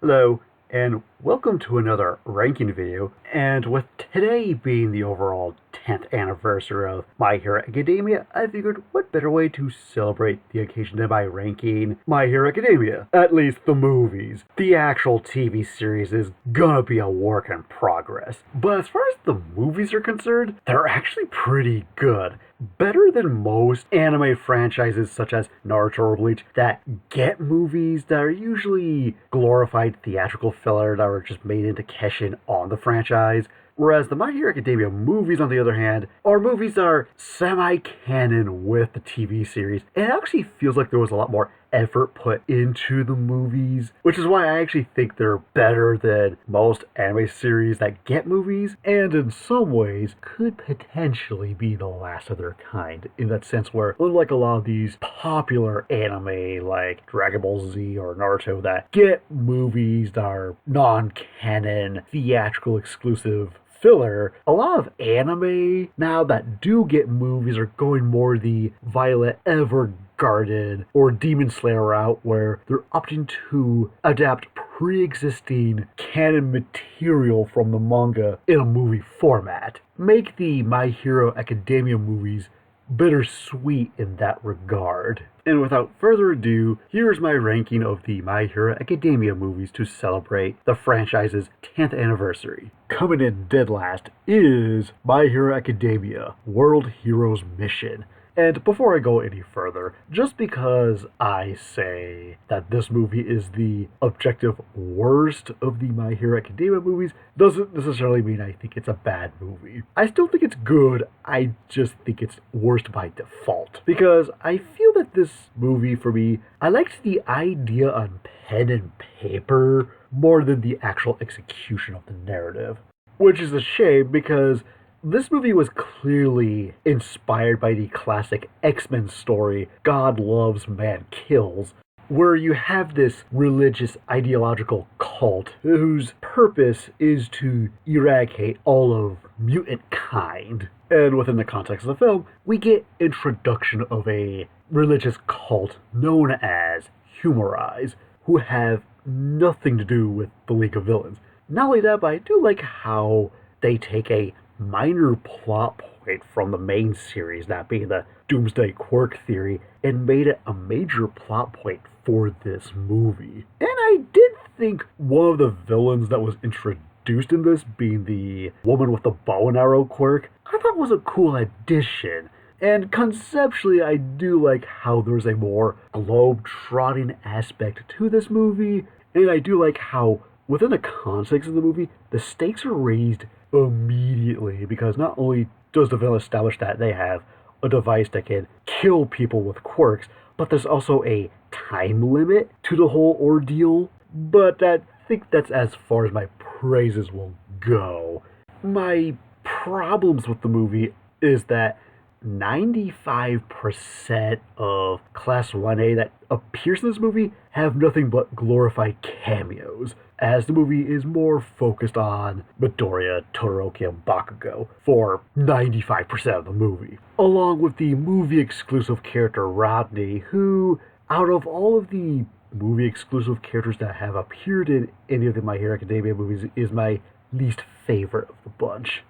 Hello, and welcome to another ranking video. And with today being the overall 10th anniversary of My Hero Academia, I figured what better way to celebrate the occasion than by ranking My Hero Academia. At least the movies. The actual TV series is gonna be a work in progress. But as far as the movies are concerned, they're actually pretty good. Better than most anime franchises such as Naruto or Bleach that get movies that are usually glorified theatrical filler that are just made into cash-in on the franchise. Whereas the My Hero Academia movies, on the other hand, are movies that are semi-canon with the TV series. And it actually feels like there was a lot more effort put into the movies, which is why I actually think they're better than most anime series that get movies, and in some ways could potentially be the last of their kind, in that sense where, unlike a lot of these popular anime like Dragon Ball Z or Naruto that get movies that are non-canon, theatrical exclusive filler, a lot of anime now that do get movies are going more the Violet Evergarden or Demon Slayer route, where they're opting to adapt pre-existing canon material from the manga in a movie format. Make the My Hero Academia movies bittersweet in that regard. And without further ado, here's my ranking of the My Hero Academia movies to celebrate the franchise's 10th anniversary. Coming in dead last is My Hero Academia World Heroes Mission. And before I go any further, just because I say that this movie is the objective worst of the My Hero Academia movies doesn't necessarily mean I think it's a bad movie. I still think it's good, I just think it's worst by default. Because I feel that this movie, for me, I liked the idea on pen and paper more than the actual execution of the narrative. Which is a shame because this movie was clearly inspired by the classic X-Men story, God Loves, Man Kills, where you have this religious ideological cult whose purpose is to eradicate all of mutant kind. And within the context of the film, we get introduction of a religious cult known as Humorize, who have nothing to do with the League of Villains. Not only that, but I do like how they take a minor plot point from the main series, that being the Doomsday Quirk theory, and made it a major plot point for this movie. And I did think one of the villains that was introduced in this, being the woman with the bow and arrow quirk, I thought was a cool addition. And conceptually, I do like how there's a more globe-trotting aspect to this movie, and I do like how, within the context of the movie, the stakes are raised immediately, because not only does the villain establish that they have a device that can kill people with quirks, but there's also a time limit to the whole ordeal. But I think that's as far as my praises will go. My problems with the movie is that 95% of Class 1A that appears in this movie have nothing but glorified cameos, as the movie is more focused on Midoriya, Todoroki, and Bakugo for 95% of the movie. Along with the movie-exclusive character Rodney, who, out of all of the movie-exclusive characters that have appeared in any of the My Hero Academia movies, is my least favorite of the bunch.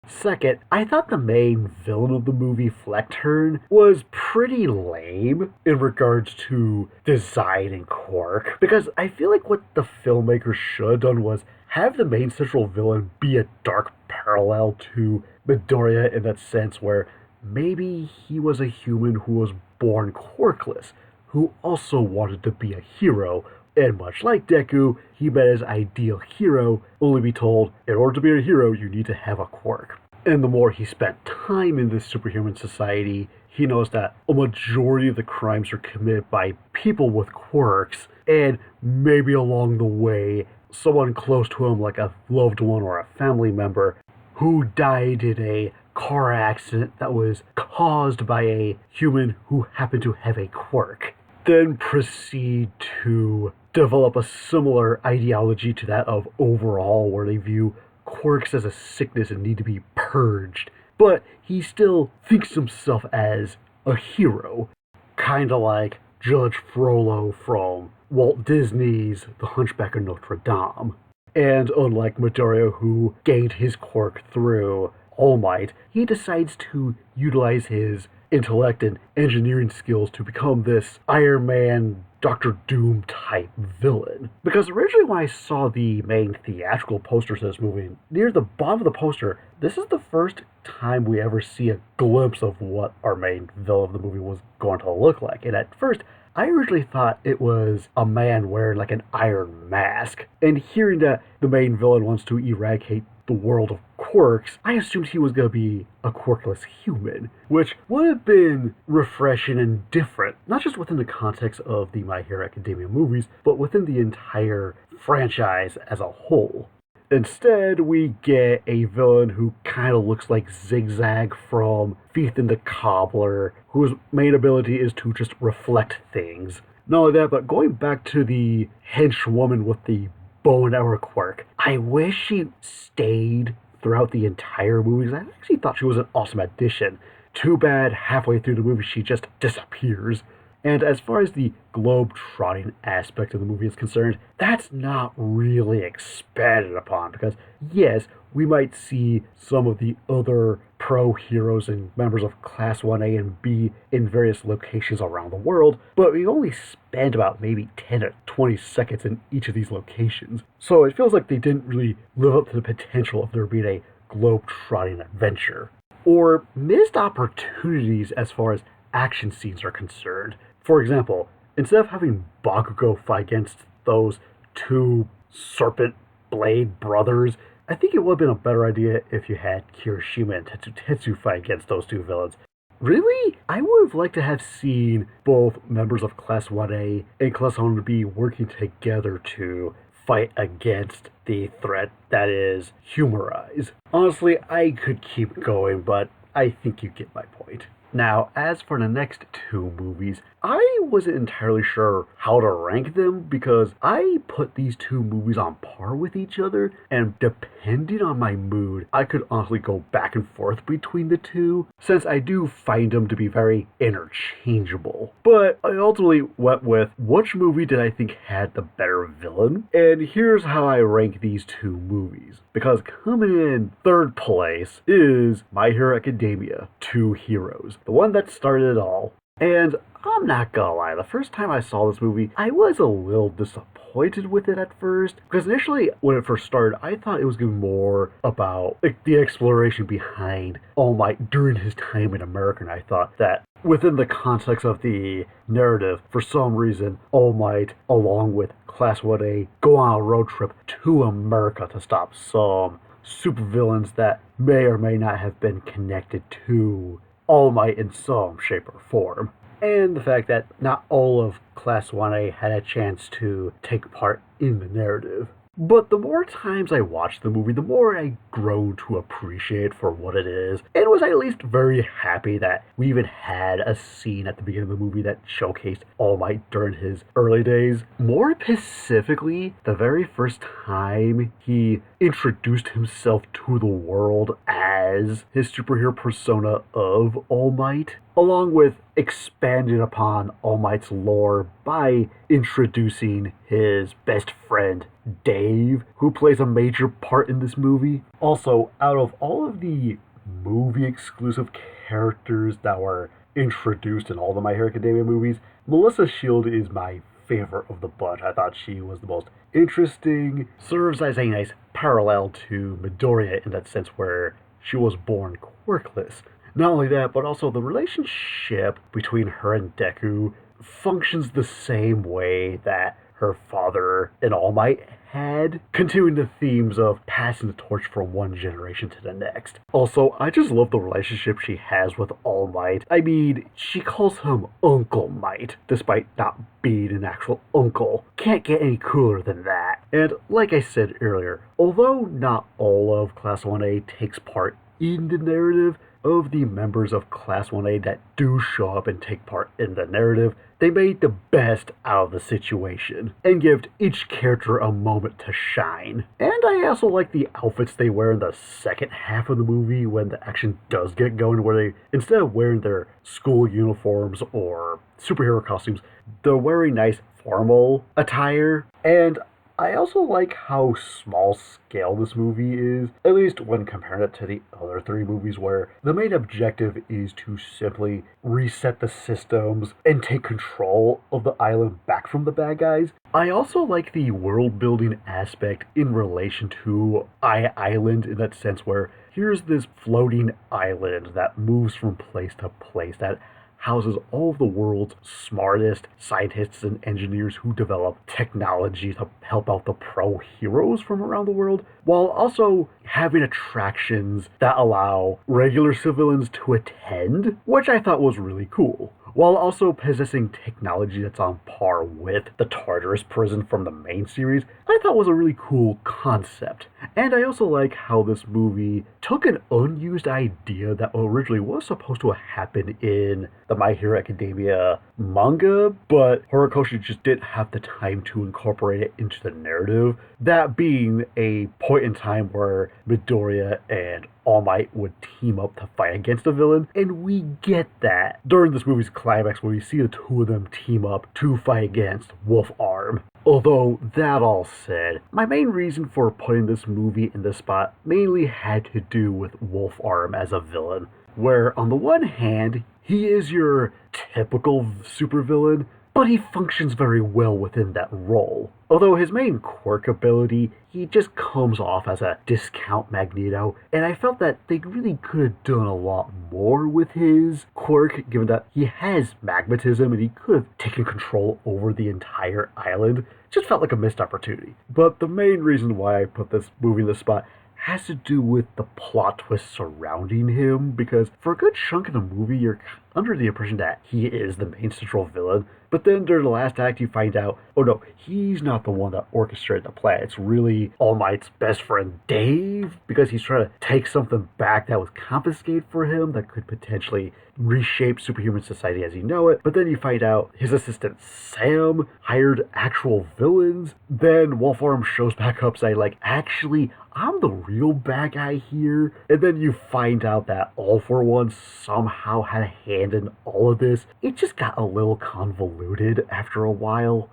Second, I thought the main villain of the movie, Fleckturn, was pretty lame in regards to design and quirk, because I feel like what the filmmakers should have done was have the main central villain be a dark parallel to Midoriya, in that sense where maybe he was a human who was born quirkless, who also wanted to be a hero. And much like Deku, he met his ideal hero, only be told, in order to be a hero, you need to have a quirk. And the more he spent time in this superhuman society, he knows that a majority of the crimes are committed by people with quirks, and maybe along the way, someone close to him, like a loved one or a family member, who died in a car accident that was caused by a human who happened to have a quirk. Then proceed to develop a similar ideology to that of Overall, where they view quirks as a sickness and need to be purged. But he still thinks himself as a hero, kinda like Judge Frollo from Walt Disney's The Hunchback of Notre Dame. And unlike Midoriya, who gained his quirk through All Might, he decides to utilize his intellect and engineering skills to become this Iron Man, Doctor Doom type villain. Because originally when I saw the main theatrical posters of this movie, near the bottom of the poster, this is the first time we ever see a glimpse of what our main villain of the movie was going to look like. And at first, I originally thought it was a man wearing like an iron mask. And hearing that the main villain wants to eradicate the world of quirks, I assumed he was going to be a quirkless human, which would have been refreshing and different, not just within the context of the My Hero Academia movies, but within the entire franchise as a whole. Instead, we get a villain who kind of looks like Zigzag from Thief and the Cobbler, whose main ability is to just reflect things. Not only that, but going back to the henchwoman with the bow and arrow quirk, I wish she stayed throughout the entire movie, because I actually thought she was an awesome addition. Too bad halfway through the movie she just disappears. And as far as the globe-trotting aspect of the movie is concerned, that's not really expanded upon, because yes, we might see some of the other pro-heroes and members of Class 1A and B in various locations around the world, but we only spend about maybe 10 to 20 seconds in each of these locations. So it feels like they didn't really live up to the potential of there being a globe-trotting adventure. Or missed opportunities as far as action scenes are concerned. For example, instead of having Bakugo fight against those two serpent blade brothers, I think it would have been a better idea if you had Kirishima and Tetsu fight against those two villains. Really? I would have liked to have seen both members of Class 1A and Class 1B working together to fight against the threat that is Humorize. Honestly, I could keep going, but I think you get my point. Now, as for the next two movies, I wasn't entirely sure how to rank them because I put these two movies on par with each other, and depending on my mood, I could honestly go back and forth between the two, since I do find them to be very interchangeable. But I ultimately went with which movie did I think had the better villain, and here's how I rank these two movies. Because coming in third place is My Hero Academia, Two Heroes, the one that started it all. And I'm not gonna lie, the first time I saw this movie, I was a little disappointed with it at first. Because initially, when it first started, I thought it was going to be more about the exploration behind All Might during his time in America. And I thought that within the context of the narrative, for some reason, All Might, along with Class 1A, go on a road trip to America to stop some supervillains that may or may not have been connected to All Might in some shape or form. And the fact that not all of Class 1A had a chance to take part in the narrative. But the more times I watched the movie, the more I grow to appreciate it for what it is, and was at least very happy that we even had a scene at the beginning of the movie that showcased All Might during his early days. More specifically, the very first time he introduced himself to the world as his superhero persona of All Might, along with expanding upon All Might's lore by introducing his best friend, Dave, who plays a major part in this movie. Also, out of all of the movie-exclusive characters that were introduced in all the My Hero Academia movies, Melissa Shield is my favorite of the bunch. I thought she was the most interesting, serves as a nice parallel to Midoriya in that sense where she was born quirkless. Not only that, but also the relationship between her and Deku functions the same way that her father and All Might had, continuing the themes of passing the torch from one generation to the next. Also, I just love the relationship she has with All Might. I mean, she calls him Uncle Might, despite not being an actual uncle. Can't get any cooler than that. And like I said earlier, although not all of Class 1A takes part in the narrative, of the members of Class 1A that do show up and take part in the narrative, they made the best out of the situation and give each character a moment to shine. And I also like the outfits they wear in the second half of the movie when the action does get going, where they, instead of wearing their school uniforms or superhero costumes, they're wearing nice formal attire. And I also like how small scale this movie is, at least when comparing it to the other three movies where the main objective is to simply reset the systems and take control of the island back from the bad guys. I also like the world building aspect in relation to Island, in that sense where here's this floating island that moves from place to place that houses all of the world's smartest scientists and engineers who develop technology to help out the pro heroes from around the world, while also having attractions that allow regular civilians to attend, which I thought was really cool, while also possessing technology that's on par with the Tartarus prison from the main series. I thought was a really cool concept. And I also like how this movie took an unused idea that originally was supposed to happen in the My Hero Academia manga, but Horikoshi just didn't have the time to incorporate it into the narrative. That being a point in time where Midoriya and All Might would team up to fight against a villain, and we get that during this movie's climax where we see the two of them team up to fight against Wolf Arm. Although, that all said, my main reason for putting this movie in this spot mainly had to do with Wolf Arm as a villain, where on the one hand, he is your typical supervillain, but he functions very well within that role. Although his main quirk ability, he just comes off as a discount Magneto, and I felt that they really could have done a lot more with his quirk, given that he has magnetism and he could have taken control over the entire island. Just felt like a missed opportunity. But the main reason why I put this movie in this spot has to do with the plot twist surrounding him, because for a good chunk of the movie, you're under the impression that he is the main central villain, but then during the last act you find out, oh no, he's not the one that orchestrated the plan. It's really All Might's best friend Dave, because he's trying to take something back that was confiscated for him that could potentially reshape superhuman society as you know it. But then you find out his assistant Sam hired actual villains. Then Wolfarm shows back up saying, like, actually, I'm the real bad guy here. And then you find out that All for One somehow had a hand in all of this. It just got a little convoluted after a while.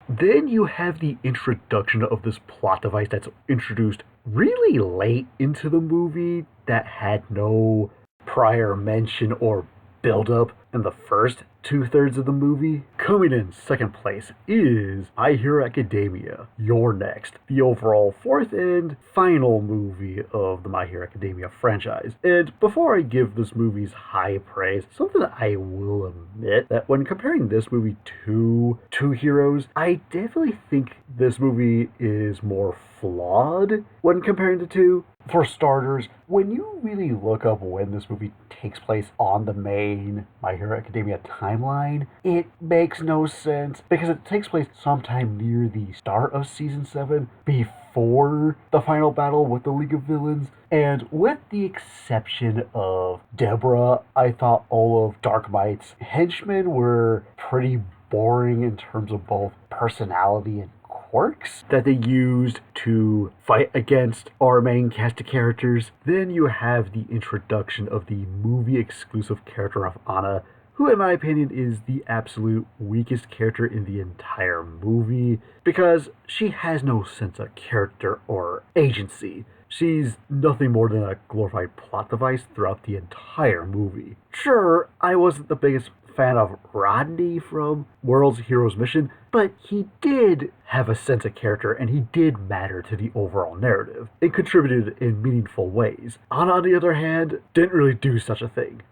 Then you have the introduction of this plot device that's introduced really late into the movie that had no prior mention or build-up in the first 2/3 of the movie. Coming in second place is My Hero Academia, You're Next, the overall fourth and final movie of the My Hero Academia franchise. And before I give this movie's high praise, something that I will admit that when comparing this movie to Two Heroes, I definitely think this movie is more flawed when comparing the two. For starters, when you really look up when this movie takes place on the main My Hero Academia timeline, it makes no sense because it takes place sometime near the start of Season 7, before the final battle with the League of Villains. And with the exception of Deborah, I thought all of Dark Might's henchmen were pretty boring in terms of both personality and quirks that they used to fight against our main cast of characters. Then you have the introduction of the movie exclusive character of Anna, who in my opinion is the absolute weakest character in the entire movie because she has no sense of character or agency. She's nothing more than a glorified plot device throughout the entire movie. Sure, I wasn't the biggest fan of Rodney from World's Heroes Mission, but he did have a sense of character and he did matter to the overall narrative. It contributed in meaningful ways. Anna, on the other hand, didn't really do such a thing.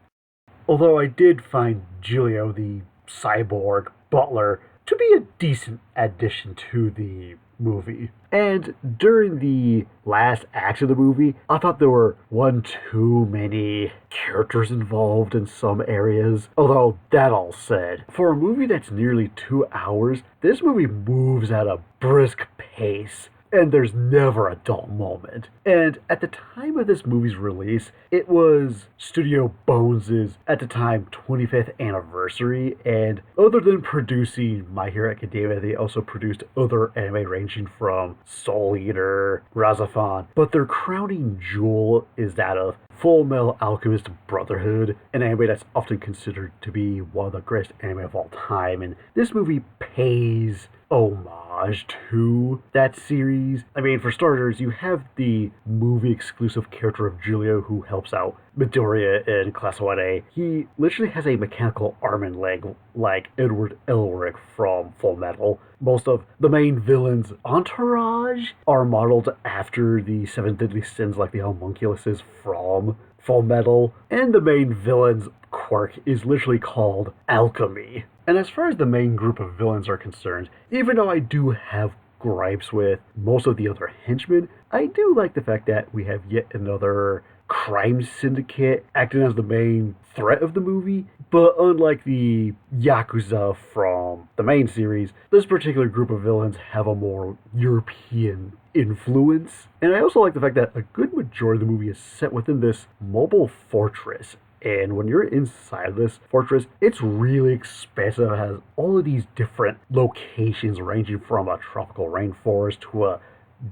Although I did find Giulio, the cyborg butler, to be a decent addition to the movie. And during the last act of the movie, I thought there were one too many characters involved in some areas. Although, that all said, for a movie that's nearly 2 hours, this movie moves at a brisk pace and there's never a dull moment. And at the time of this movie's release, it was Studio Bones' at the time 25th anniversary, and other than producing My Hero Academia, they also produced other anime ranging from Soul Eater, Razafan, but their crowning jewel is that of Full Metal Alchemist Brotherhood, an anime that's often considered to be one of the greatest anime of all time, and this movie pays homage to that series. I mean, for starters, you have the movie exclusive character of Julio who helps out Midoriya in Class 1A. He literally has a mechanical arm and leg like Edward Elric from Full Metal. Most of the main villains' entourage are modeled after the Seven Deadly Sins like the homunculuses from Full Metal, and the main villain's quirk is literally called alchemy. And as far as the main group of villains are concerned, even though I do have gripes with most of the other henchmen, I do like the fact that we have yet another crime syndicate acting as the main threat of the movie. But unlike the Yakuza from the main series, this particular group of villains have a more European influence. And I also like the fact that a good majority of the movie is set within this mobile fortress. And when you're inside this fortress, it's really expansive. It has all of these different locations ranging from a tropical rainforest to a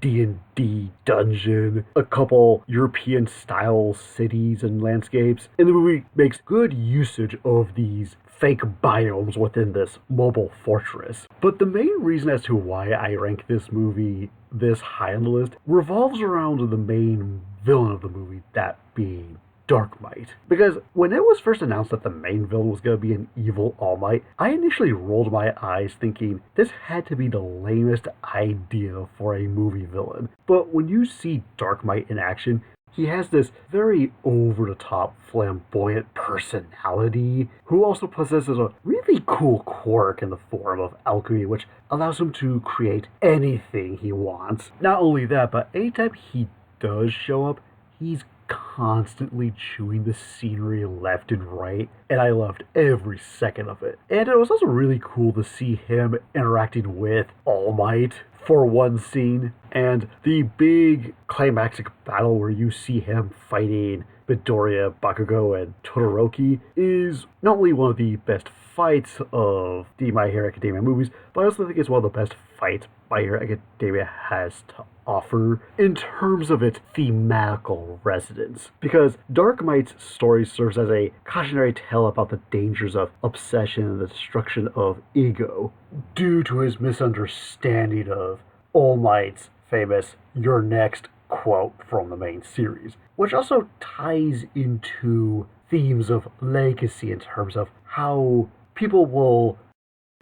D&D dungeon, a couple European-style cities and landscapes. And the movie makes good usage of these fake biomes within this mobile fortress. But the main reason as to why I rank this movie this high on the list revolves around the main villain of the movie, that being Dark Might. Because when it was first announced that the main villain was going to be an evil All Might, I initially rolled my eyes thinking this had to be the lamest idea for a movie villain. But when you see Dark Might in action, he has this very over-the-top, flamboyant personality, who also possesses a really cool quirk in the form of alchemy, which allows him to create anything he wants. Not only that, but anytime he does show up, he's constantly chewing the scenery left and right, and I loved every second of it. And it was also really cool to see him interacting with All Might for one scene, and the big climactic battle where you see him fighting Midoriya, Bakugo, and Todoroki is not only one of the best fights of the My Hero Academia movies, but I also think it's one of the best fights My Hero Academia has to offer in terms of its thematical resonance. Because Dark Might's story serves as a cautionary tale about the dangers of obsession and the destruction of ego due to his misunderstanding of All Might's famous "You're next" quote from the main series, which also ties into themes of legacy in terms of how people will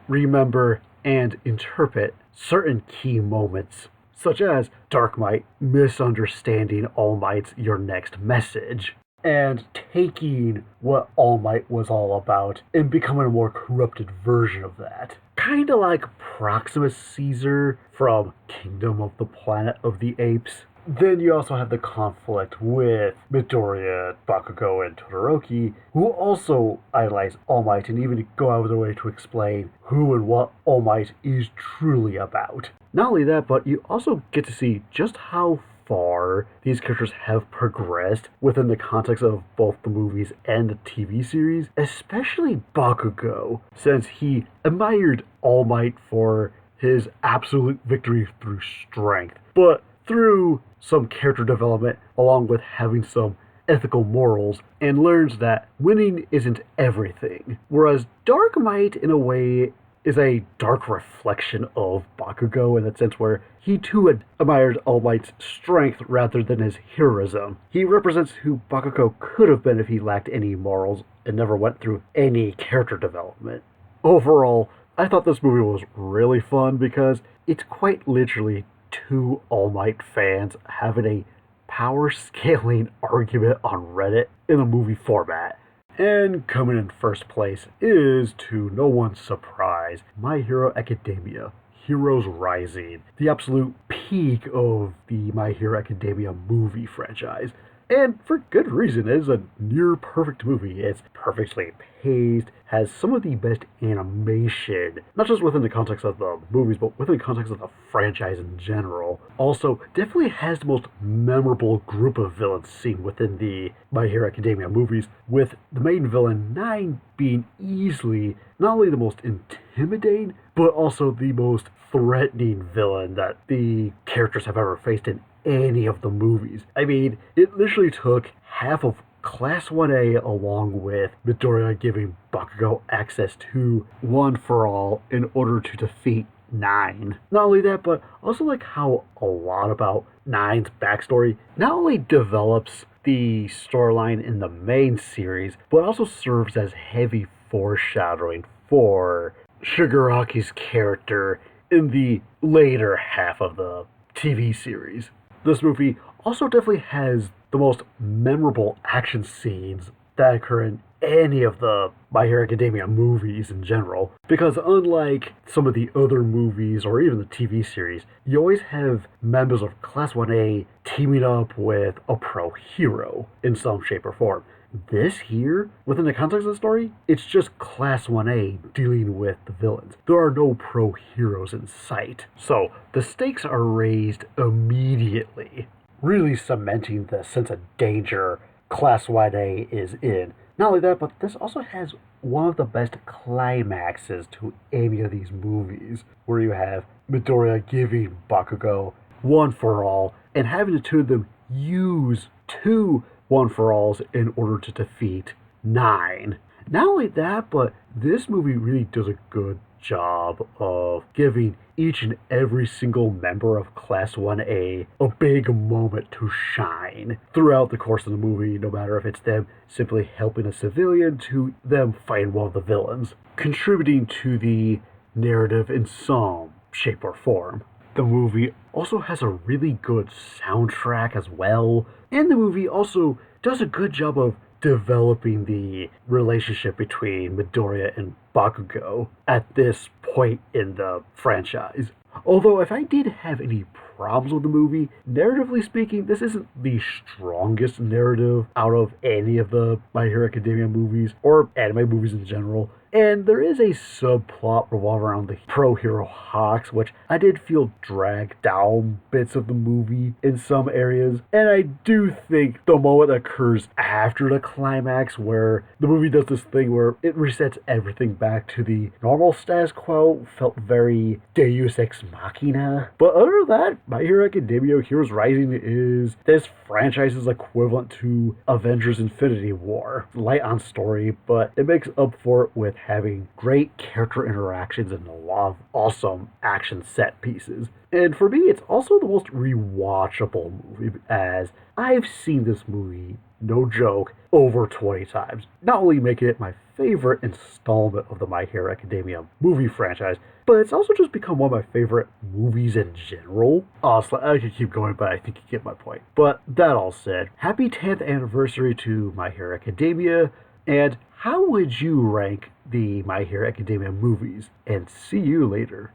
remember and interpret certain key moments, such as Dark Might misunderstanding All Might's "Your next" message, and taking what All Might was all about and becoming a more corrupted version of that. Kinda like Proximus Caesar from Kingdom of the Planet of the Apes. Then you also have the conflict with Midoriya, Bakugo, and Todoroki, who also idolize All Might and even go out of their way to explain who and what All Might is truly about. Not only that, but you also get to see just how far these characters have progressed within the context of both the movies and the TV series, especially Bakugo, since he admired All Might for his absolute victory through strength, but through some character development along with having some ethical morals, and learns that winning isn't everything. Whereas Dark Might, in a way, is a dark reflection of Bakugo in the sense where he too admired All Might's strength rather than his heroism. He represents who Bakugo could have been if he lacked any morals and never went through any character development. Overall, I thought this movie was really fun because it's quite literally two All Might fans having a power scaling argument on Reddit in a movie format. And coming in first place is, to no one's surprise, My Hero Academia, Heroes Rising, the absolute peak of the My Hero Academia movie franchise. And for good reason. It is a near perfect movie. It's perfectly paced, has some of the best animation, not just within the context of the movies, but within the context of the franchise in general. Also, definitely has the most memorable group of villains seen within the My Hero Academia movies, with the main villain, Nine, being easily not only the most intimidating, but also the most threatening villain that the characters have ever faced in any of the movies. I mean, it literally took half of Class 1A along with Midoriya giving Bakugo access to One for All in order to defeat Nine. Not only that, but also like how a lot about Nine's backstory not only develops the storyline in the main series, but also serves as heavy foreshadowing for Shigaraki's character in the later half of the TV series. This movie also definitely has the most memorable action scenes that occur in any of the My Hero Academia movies in general. Because unlike some of the other movies or even the TV series, you always have members of Class 1A teaming up with a pro hero in some shape or form. This here, within the context of the story, it's just Class 1A dealing with the villains. There are no pro heroes in sight. So the stakes are raised immediately, really cementing the sense of danger Class 1A is in. Not only that, but this also has one of the best climaxes to any of these movies, where you have Midoriya giving Bakugo One for All and having the two of them use two One for Alls in order to defeat Nine. Not only that, but this movie really does a good job of giving each and every single member of Class 1A a big moment to shine throughout the course of the movie, no matter if it's them simply helping a civilian to them fighting one of the villains, contributing to the narrative in some shape or form. The movie also has a really good soundtrack as well, and the movie also does a good job of developing the relationship between Midoriya and Bakugo at this point in the franchise. Although, if I did have any problems with the movie, narratively speaking, this isn't the strongest narrative out of any of the My Hero Academia movies, or anime movies in general. And there is a subplot revolving around the pro hero Hawks, which I did feel dragged down bits of the movie in some areas. And I do think the moment occurs after the climax, where the movie does this thing where it resets everything back to the normal status quo, felt very Deus Ex Machina. But other than that, My Hero Academia Heroes Rising is this franchise's equivalent to Avengers Infinity War. Light on story, but it makes up for it with having great character interactions and a lot of awesome action set pieces. And for me, it's also the most rewatchable movie, as I've seen this movie, no joke, over 20 times. Not only making it my favorite installment of the My Hero Academia movie franchise, but it's also just become one of my favorite movies in general. Honestly, I could keep going, but I think you get my point. But that all said, happy 10th anniversary to My Hero Academia, and how would you rank the My Hero Academia movies? And see you later.